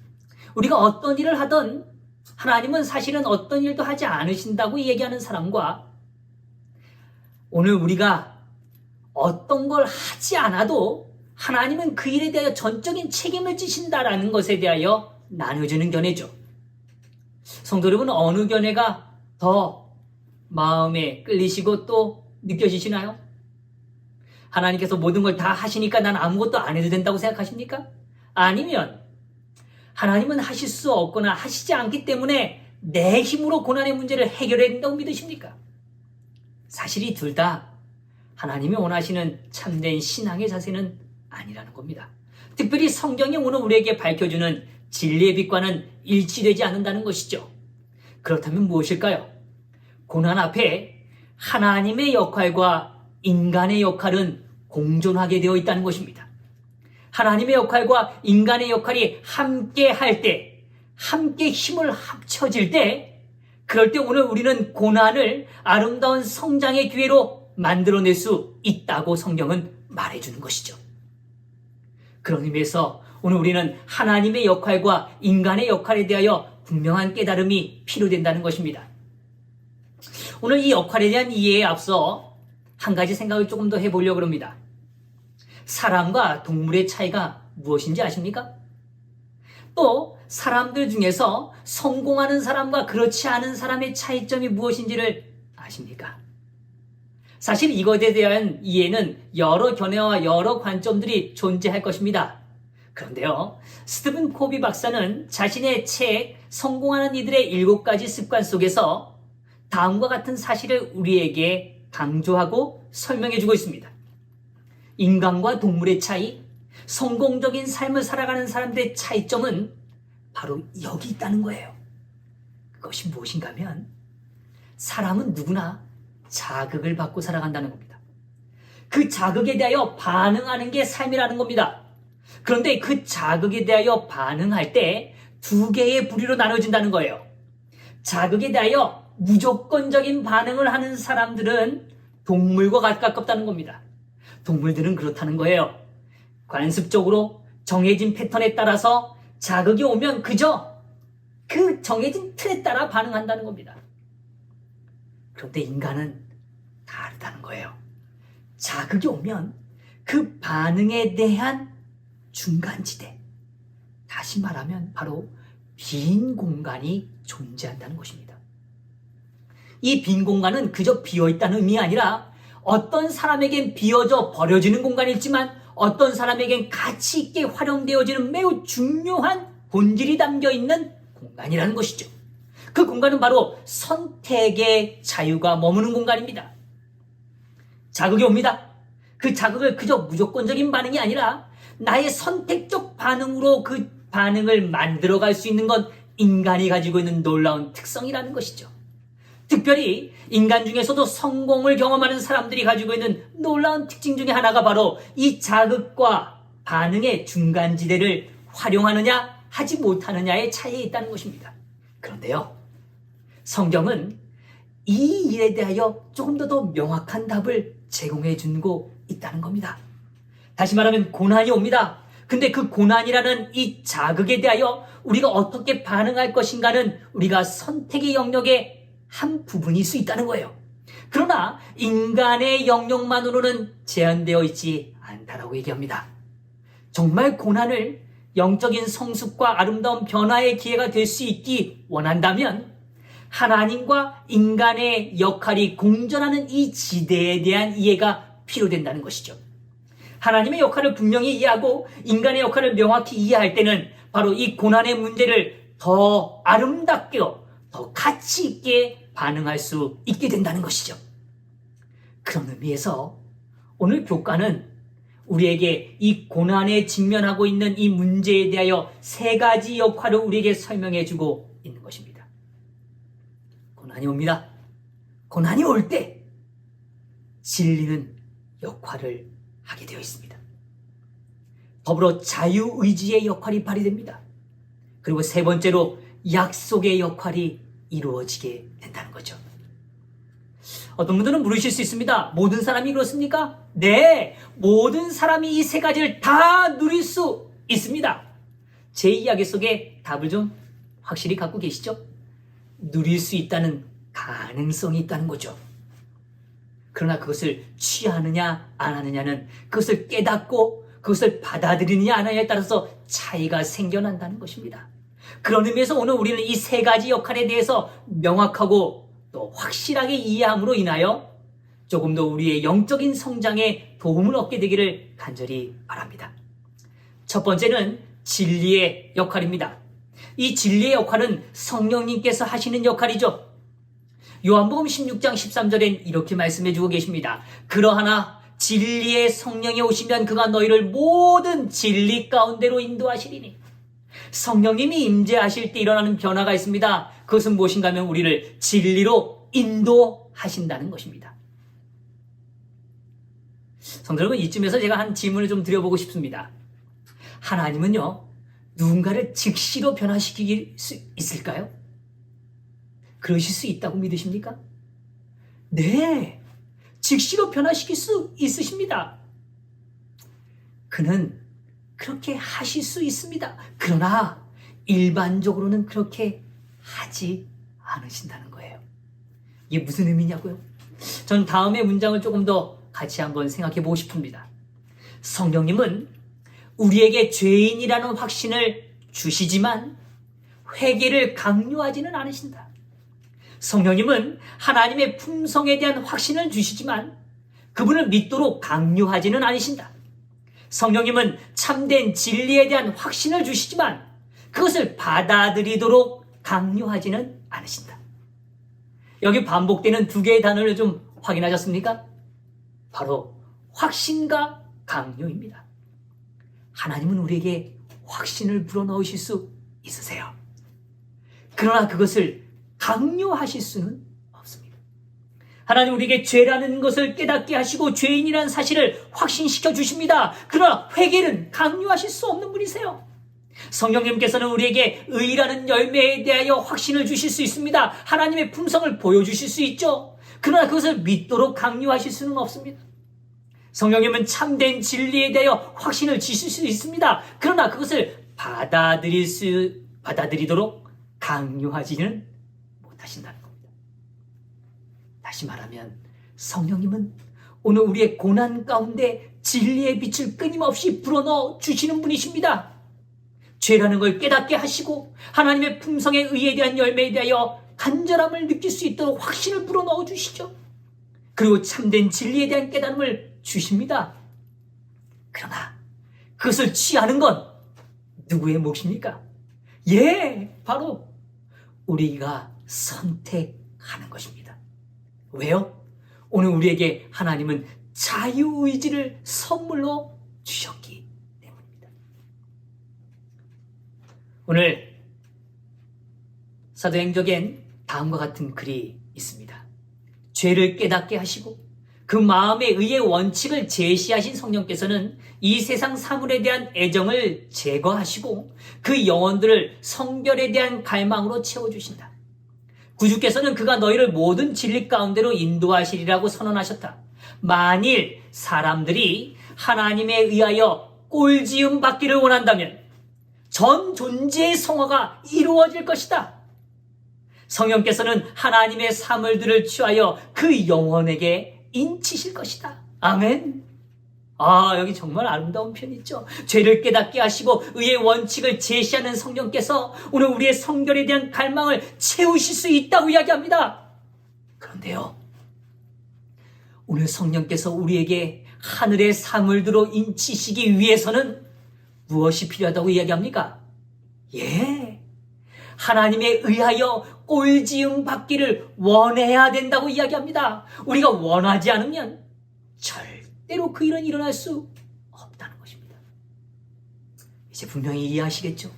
우리가 어떤 일을 하든 하나님은 사실은 어떤 일도 하지 않으신다고 얘기하는 사람과 오늘 우리가 어떤 걸 하지 않아도 하나님은 그 일에 대하여 전적인 책임을 지신다라는 것에 대하여 나눠주는 견해죠. 성도 여러분 어느 견해가 더 마음에 끌리시고 또 느껴지시나요? 하나님께서 모든 걸 다 하시니까 난 아무것도 안 해도 된다고 생각하십니까? 아니면 하나님은 하실 수 없거나 하시지 않기 때문에 내 힘으로 고난의 문제를 해결해야 된다고 믿으십니까? 사실 이 둘 다 하나님이 원하시는 참된 신앙의 자세는 아니라는 겁니다. 특별히 성경이 오늘 우리에게 밝혀주는 진리의 빛과는 일치되지 않는다는 것이죠. 그렇다면 무엇일까요? 고난 앞에 하나님의 역할과 인간의 역할은 공존하게 되어 있다는 것입니다. 하나님의 역할과 인간의 역할이 함께 할 때, 함께 힘을 합쳐질 때, 그럴 때 오늘 우리는 고난을 아름다운 성장의 기회로 만들어낼 수 있다고 성경은 말해주는 것이죠. 그런 의미에서 오늘 우리는 하나님의 역할과 인간의 역할에 대하여 분명한 깨달음이 필요된다는 것입니다. 오늘 이 역할에 대한 이해에 앞서 한 가지 생각을 조금 더 해보려고 합니다. 사람과 동물의 차이가 무엇인지 아십니까? 또 사람들 중에서 성공하는 사람과 그렇지 않은 사람의 차이점이 무엇인지를 아십니까? 사실 이것에 대한 이해는 여러 견해와 여러 관점들이 존재할 것입니다. 그런데요, 스티븐 코비 박사는 자신의 책 성공하는 이들의 7가지 습관 속에서 다음과 같은 사실을 우리에게 강조하고 설명해주고 있습니다. 인간과 동물의 차이, 성공적인 삶을 살아가는 사람들의 차이점은 바로 여기 있다는 거예요. 그것이 무엇인가 하면 사람은 누구나 자극을 받고 살아간다는 겁니다. 그 자극에 대하여 반응하는 게 삶이라는 겁니다. 그런데 그 자극에 대하여 반응할 때 두 개의 부류로 나눠진다는 거예요. 자극에 대하여 무조건적인 반응을 하는 사람들은 동물과 가깝다는 겁니다. 동물들은 그렇다는 거예요. 관습적으로 정해진 패턴에 따라서 자극이 오면 그저 그 정해진 틀에 따라 반응한다는 겁니다. 그런데 인간은 다르다는 거예요. 자극이 오면 그 반응에 대한 중간지대, 다시 말하면 바로 빈 공간이 존재한다는 것입니다. 이 빈 공간은 그저 비어있다는 의미가 아니라 어떤 사람에겐 비어져 버려지는 공간이지만 어떤 사람에겐 가치 있게 활용되어지는 매우 중요한 본질이 담겨있는 공간이라는 것이죠. 그 공간은 바로 선택의 자유가 머무는 공간입니다. 자극이 옵니다. 그 자극을 그저 무조건적인 반응이 아니라 나의 선택적 반응으로 그 반응을 만들어갈 수 있는 건 인간이 가지고 있는 놀라운 특성이라는 것이죠. 특별히 인간 중에서도 성공을 경험하는 사람들이 가지고 있는 놀라운 특징 중에 하나가 바로 이 자극과 반응의 중간지대를 활용하느냐 하지 못하느냐의 차이에 있다는 것입니다. 그런데요, 성경은 이 일에 대하여 조금 더 명확한 답을 제공해 주고 있다는 겁니다. 다시 말하면 고난이 옵니다. 근데 그 고난이라는 이 자극에 대하여 우리가 어떻게 반응할 것인가는 우리가 선택의 영역의 한 부분일 수 있다는 거예요. 그러나 인간의 영역만으로는 제한되어 있지 않다라고 얘기합니다. 정말 고난을 영적인 성숙과 아름다운 변화의 기회가 될 수 있기 원한다면 하나님과 인간의 역할이 공존하는 이 지대에 대한 이해가 필요된다는 것이죠. 하나님의 역할을 분명히 이해하고 인간의 역할을 명확히 이해할 때는 바로 이 고난의 문제를 더 아름답게, 더 가치 있게 반응할 수 있게 된다는 것이죠. 그런 의미에서 오늘 교과는 우리에게 이 고난에 직면하고 있는 이 문제에 대하여 세 가지 역할을 우리에게 설명해 주고 있는 것입니다. 고난이 옵니다. 고난이 올 때 진리는 역할을 하게 되어 있습니다. 더불어 자유의지의 역할이 발휘됩니다. 그리고 세 번째로 약속의 역할이 이루어지게 된다는 거죠. 어떤 분들은 물으실 수 있습니다. 모든 사람이 그렇습니까? 네, 모든 사람이 이 세 가지를 다 누릴 수 있습니다. 제 이야기 속에 답을 좀 확실히 갖고 계시죠? 누릴 수 있다는 가능성이 있다는 거죠. 그러나 그것을 취하느냐 안 하느냐는 그것을 깨닫고 그것을 받아들이느냐 안 하느냐에 따라서 차이가 생겨난다는 것입니다. 그런 의미에서 오늘 우리는 이 세 가지 역할에 대해서 명확하고 또 확실하게 이해함으로 인하여 조금 더 우리의 영적인 성장에 도움을 얻게 되기를 간절히 바랍니다. 첫 번째는 진리의 역할입니다. 이 진리의 역할은 성령님께서 하시는 역할이죠. 요한복음 16장 13절엔 이렇게 말씀해 주고 계십니다. 그러하나 진리의 성령이 오시면 그가 너희를 모든 진리 가운데로 인도하시리니. 성령님이 임재하실 때 일어나는 변화가 있습니다. 그것은 무엇인가 하면 우리를 진리로 인도하신다는 것입니다. 성도 여러분, 이쯤에서 제가 한 질문을 좀 드려보고 싶습니다. 하나님은요, 누군가를 즉시로 변화시킬 수 있을까요? 그러실 수 있다고 믿으십니까? 네, 즉시로 변화시킬 수 있으십니다. 그는 그렇게 하실 수 있습니다. 그러나 일반적으로는 그렇게 하지 않으신다는 거예요. 이게 무슨 의미냐고요? 전 다음의 문장을 조금 더 같이 한번 생각해 보고 싶습니다. 성령님은 우리에게 죄인이라는 확신을 주시지만 회개를 강요하지는 않으신다. 성령님은 하나님의 품성에 대한 확신을 주시지만 그분을 믿도록 강요하지는 않으신다. 성령님은 참된 진리에 대한 확신을 주시지만 그것을 받아들이도록 강요하지는 않으신다. 여기 반복되는 두 개의 단어를 좀 확인하셨습니까? 바로 확신과 강요입니다. 하나님은 우리에게 확신을 불어넣으실 수 있으세요. 그러나 그것을 강요하실 수는 없습니다. 하나님 우리에게 죄라는 것을 깨닫게 하시고 죄인이라는 사실을 확신시켜 주십니다. 그러나 회개는 강요하실 수 없는 분이세요. 성령님께서는 우리에게 의라는 열매에 대하여 확신을 주실 수 있습니다. 하나님의 품성을 보여주실 수 있죠. 그러나 그것을 믿도록 강요하실 수는 없습니다. 성령님은 참된 진리에 대하여 확신을 주실 수 있습니다. 그러나 그것을 받아들이도록 강요하지는 못하신다는 겁니다. 다시 말하면 성령님은 오늘 우리의 고난 가운데 진리의 빛을 끊임없이 불어넣어 주시는 분이십니다. 죄라는 걸 깨닫게 하시고 하나님의 품성의 의에 대한 열매에 대하여 간절함을 느낄 수 있도록 확신을 불어넣어 주시죠. 그리고 참된 진리에 대한 깨달음을 주십니다. 그러나 그것을 취하는 건 누구의 몫입니까? 바로 우리가 선택하는 것입니다. 왜요? 오늘 우리에게 하나님은 자유의지를 선물로 주셨기 때문입니다. 오늘 사도행적엔 다음과 같은 글이 있습니다. 죄를 깨닫게 하시고 그 마음의 의의 원칙을 제시하신 성령께서는 이 세상 사물에 대한 애정을 제거하시고 그 영혼들을 성결에 대한 갈망으로 채워주신다. 구주께서는 그가 너희를 모든 진리 가운데로 인도하시리라고 선언하셨다. 만일 사람들이 하나님에 의하여 꼴지음 받기를 원한다면 전 존재의 성화가 이루어질 것이다. 성령께서는 하나님의 사물들을 취하여 그 영혼에게 인치실 것이다. 아멘. 여기 정말 아름다운 표현 있죠. 죄를 깨닫게 하시고 의의 원칙을 제시하는 성령께서 오늘 우리의 성결에 대한 갈망을 채우실 수 있다고 이야기합니다. 그런데요, 오늘 성령께서 우리에게 하늘의 사물들로 인치시기 위해서는 무엇이 필요하다고 이야기합니까? 하나님에 의하여 꼴지음 받기를 원해야 된다고 이야기합니다. 우리가 원하지 않으면 절대로 그 일은 일어날 수 없다는 것입니다. 이제 분명히 이해하시겠죠?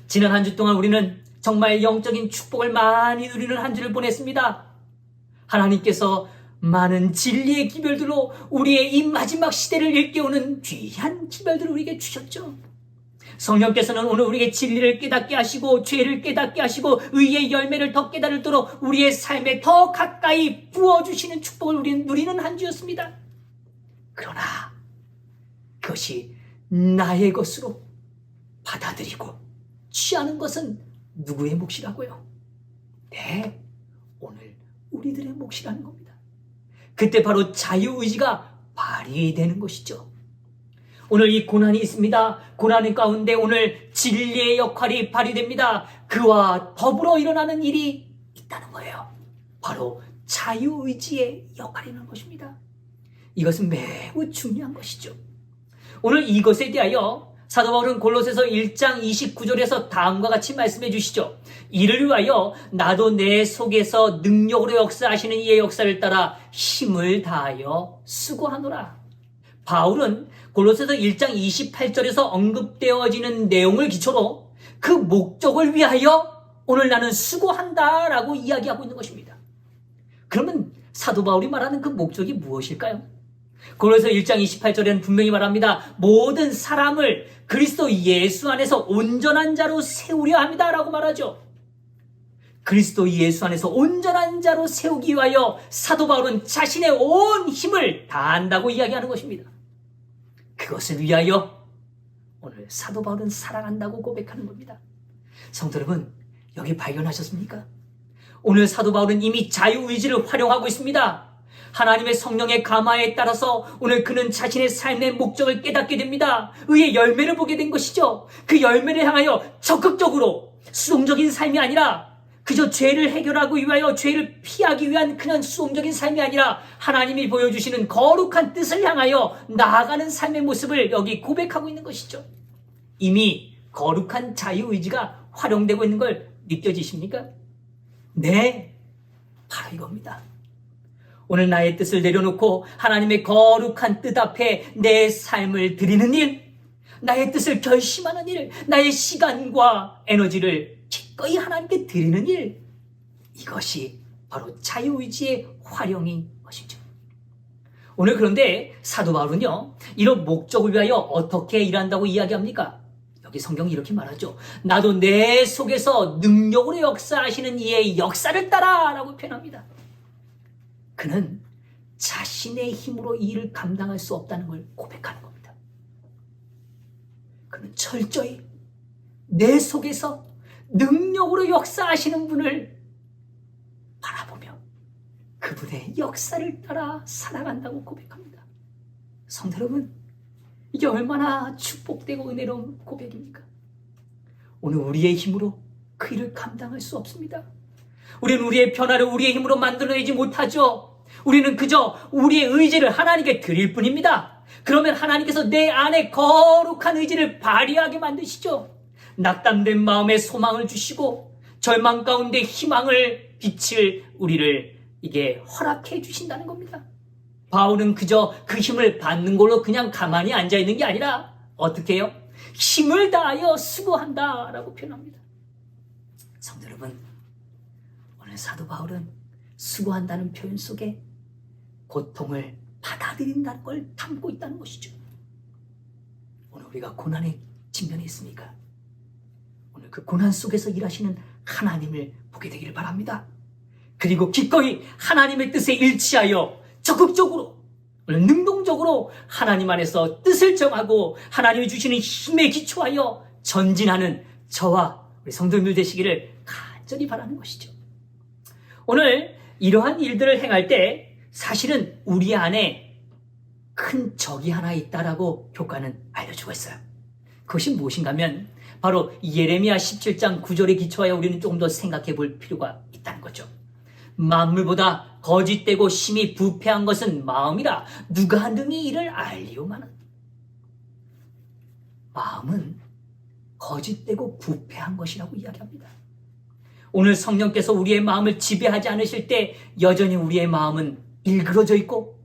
지난 한 주 동안 우리는 정말 영적인 축복을 많이 누리는 한 주를 보냈습니다. 하나님께서 많은 진리의 기별들로 우리의 이 마지막 시대를 일깨우는 귀한 기별들을 우리에게 주셨죠. 성령께서는 오늘 우리에게 진리를 깨닫게 하시고 죄를 깨닫게 하시고 의의 열매를 더 깨달도록 우리의 삶에 더 가까이 부어주시는 축복을 우리는 누리는 한 주였습니다. 그러나 그것이 나의 것으로 받아들이고 취하는 것은 누구의 몫이라고요? 오늘 우리들의 몫이라는 겁니다. 그때 바로 자유의지가 발휘되는 것이죠. 오늘 이 고난이 있습니다. 고난 가운데 오늘 진리의 역할이 발휘됩니다. 그와 더불어 일어나는 일이 있다는 거예요. 바로 자유의지의 역할이라는 것입니다. 이것은 매우 중요한 것이죠. 오늘 이것에 대하여 사도 바울은 골로새서 1장 29절에서 다음과 같이 말씀해 주시죠. 이를 위하여 나도 내 속에서 능력으로 역사하시는 이의 역사를 따라 힘을 다하여 수고하노라. 바울은 골로새서 1장 28절에서 언급되어지는 내용을 기초로 그 목적을 위하여 오늘 나는 수고한다라고 이야기하고 있는 것입니다. 그러면 사도 바울이 말하는 그 목적이 무엇일까요? 골로새서 1장 28절에는 분명히 말합니다. 모든 사람을 그리스도 예수 안에서 온전한 자로 세우려 합니다라고 말하죠. 그리스도 예수 안에서 온전한 자로 세우기 위하여 사도 바울은 자신의 온 힘을 다한다고 이야기하는 것입니다. 그것을 위하여 오늘 사도 바울은 살아간다고 고백하는 겁니다. 성도 여러분, 여기 발견하셨습니까? 오늘 사도 바울은 이미 자유의지를 활용하고 있습니다. 하나님의 성령의 감화에 따라서 오늘 그는 자신의 삶의 목적을 깨닫게 됩니다. 의의 열매를 보게 된 것이죠. 그 열매를 향하여 적극적으로 수동적인 삶이 아니라 그저 죄를 해결하기 위하여 죄를 피하기 위한 그냥 수동적인 삶이 아니라 하나님이 보여주시는 거룩한 뜻을 향하여 나아가는 삶의 모습을 여기 고백하고 있는 것이죠. 이미 거룩한 자유의지가 활용되고 있는 걸 느껴지십니까? 네, 바로 이겁니다. 오늘 나의 뜻을 내려놓고 하나님의 거룩한 뜻 앞에 내 삶을 드리는 일, 나의 뜻을 결심하는 일, 나의 시간과 에너지를 기꺼이 하나님께 드리는 일, 이것이 바로 자유의지의 활용인 것이죠. 오늘 그런데 사도 바울은요, 이런 목적을 위하여 어떻게 일한다고 이야기합니까? 여기 성경이 이렇게 말하죠. 나도 내 속에서 능력으로 역사하시는 이의 역사를 따라 라고 표현합니다. 그는 자신의 힘으로 이 일을 감당할 수 없다는 걸 고백하는 겁니다. 그는 철저히 내 속에서 능력으로 역사하시는 분을 바라보며 그분의 역사를 따라 살아간다고 고백합니다. 성도 여러분, 이게 얼마나 축복되고 은혜로운 고백입니까? 오늘 우리의 힘으로 그 일을 감당할 수 없습니다. 우리는 우리의 변화를 우리의 힘으로 만들어내지 못하죠. 우리는 그저 우리의 의지를 하나님께 드릴 뿐입니다. 그러면 하나님께서 내 안에 거룩한 의지를 발휘하게 만드시죠. 낙담된 마음에 소망을 주시고 절망 가운데 희망을 빛을 우리를 이게 허락해 주신다는 겁니다. 바울은 그저 그 힘을 받는 걸로 그냥 가만히 앉아있는 게 아니라 어떻게 해요? 힘을 다하여 수고한다 라고 표현합니다. 성도 여러분, 오늘 사도 바울은 수고한다는 표현 속에 고통을 받아들인다는 걸 담고 있다는 것이죠. 오늘 우리가 고난에 직면해 있습니까? 오늘 그 고난 속에서 일하시는 하나님을 보게 되기를 바랍니다. 그리고 기꺼이 하나님의 뜻에 일치하여 적극적으로, 능동적으로 하나님 안에서 뜻을 정하고 하나님이 주시는 힘에 기초하여 전진하는 저와 우리 성도님들 되시기를 간절히 바라는 것이죠. 오늘 이러한 일들을 행할 때 사실은 우리 안에 큰 적이 하나 있다라고 교과는 알려주고 있어요. 그것이 무엇인가 하면 바로 예레미야 17장 9절에 기초하여 우리는 조금 더 생각해 볼 필요가 있다는 거죠. 만물보다 거짓되고 심히 부패한 것은 마음이라 누가 능히 이를 알리오마는. 마음은 거짓되고 부패한 것이라고 이야기합니다. 오늘 성령께서 우리의 마음을 지배하지 않으실 때 여전히 우리의 마음은 일그러져 있고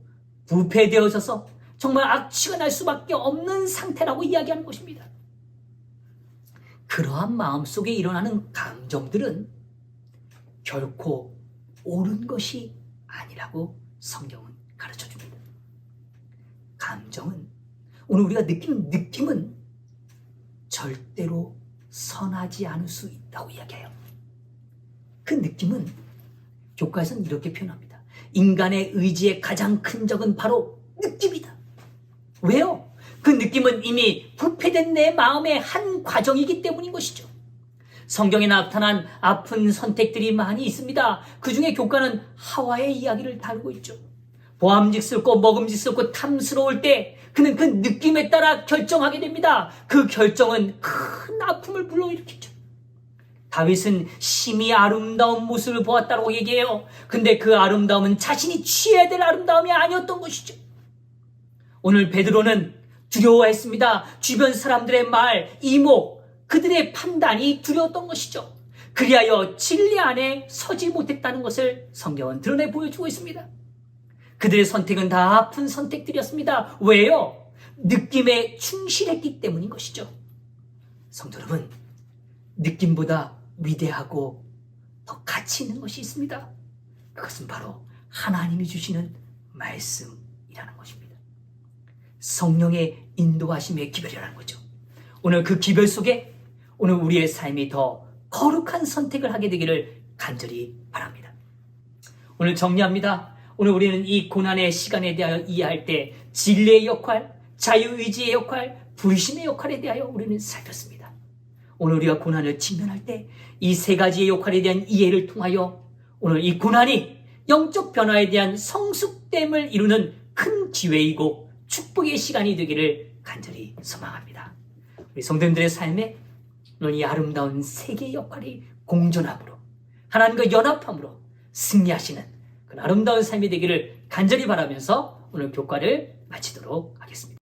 부패되어져서 정말 악취가 날 수밖에 없는 상태라고 이야기하는 것입니다. 그러한 마음 속에 일어나는 감정들은 결코 옳은 것이 아니라고 성경은 가르쳐 줍니다. 감정은, 오늘 우리가 느끼는 느낌은 절대로 선하지 않을 수 있다고 이야기해요. 그 느낌은 교과에서는 이렇게 표현합니다. 인간의 의지의 가장 큰 적은 바로 느낌이다. 왜요? 그 느낌은 이미 부패된 내 마음의 한 과정이기 때문인 것이죠. 성경에 나타난 아픈 선택들이 많이 있습니다. 그 중에 교과는 하와의 이야기를 다루고 있죠. 보암직스럽고 먹음직스럽고 탐스러울 때 그는 그 느낌에 따라 결정하게 됩니다. 그 결정은 큰 아픔을 불러일으키죠. 다윗은 심히 아름다운 모습을 보았다고 얘기해요. 근데 그 아름다움은 자신이 취해야 될 아름다움이 아니었던 것이죠. 오늘 베드로는 두려워했습니다. 주변 사람들의 말, 이목, 그들의 판단이 두려웠던 것이죠. 그리하여 진리 안에 서지 못했다는 것을 성경은 드러내 보여주고 있습니다. 그들의 선택은 다 아픈 선택들이었습니다. 왜요? 느낌에 충실했기 때문인 것이죠. 성도 여러분, 느낌보다 위대하고 더 가치 있는 것이 있습니다. 그것은 바로 하나님이 주시는 말씀이라는 것입니다. 성령의 인도하심의 기별이라는 거죠. 오늘 그 기별 속에 오늘 우리의 삶이 더 거룩한 선택을 하게 되기를 간절히 바랍니다. 오늘 정리합니다. 오늘 우리는 이 고난의 시간에 대하여 이해할 때 진리의 역할, 자유의지의 역할, 불신의 역할에 대하여 우리는 살폈습니다. 오늘 우리가 고난을 직면할 때 이 세 가지의 역할에 대한 이해를 통하여 오늘 이 고난이 영적 변화에 대한 성숙됨을 이루는 큰 기회이고 축복의 시간이 되기를 간절히 소망합니다. 우리 성도님들의 삶에 오늘 이 아름다운 세 개의 역할이 공존함으로 하나님과 연합함으로 승리하시는 그 아름다운 삶이 되기를 간절히 바라면서 오늘 교과를 마치도록 하겠습니다.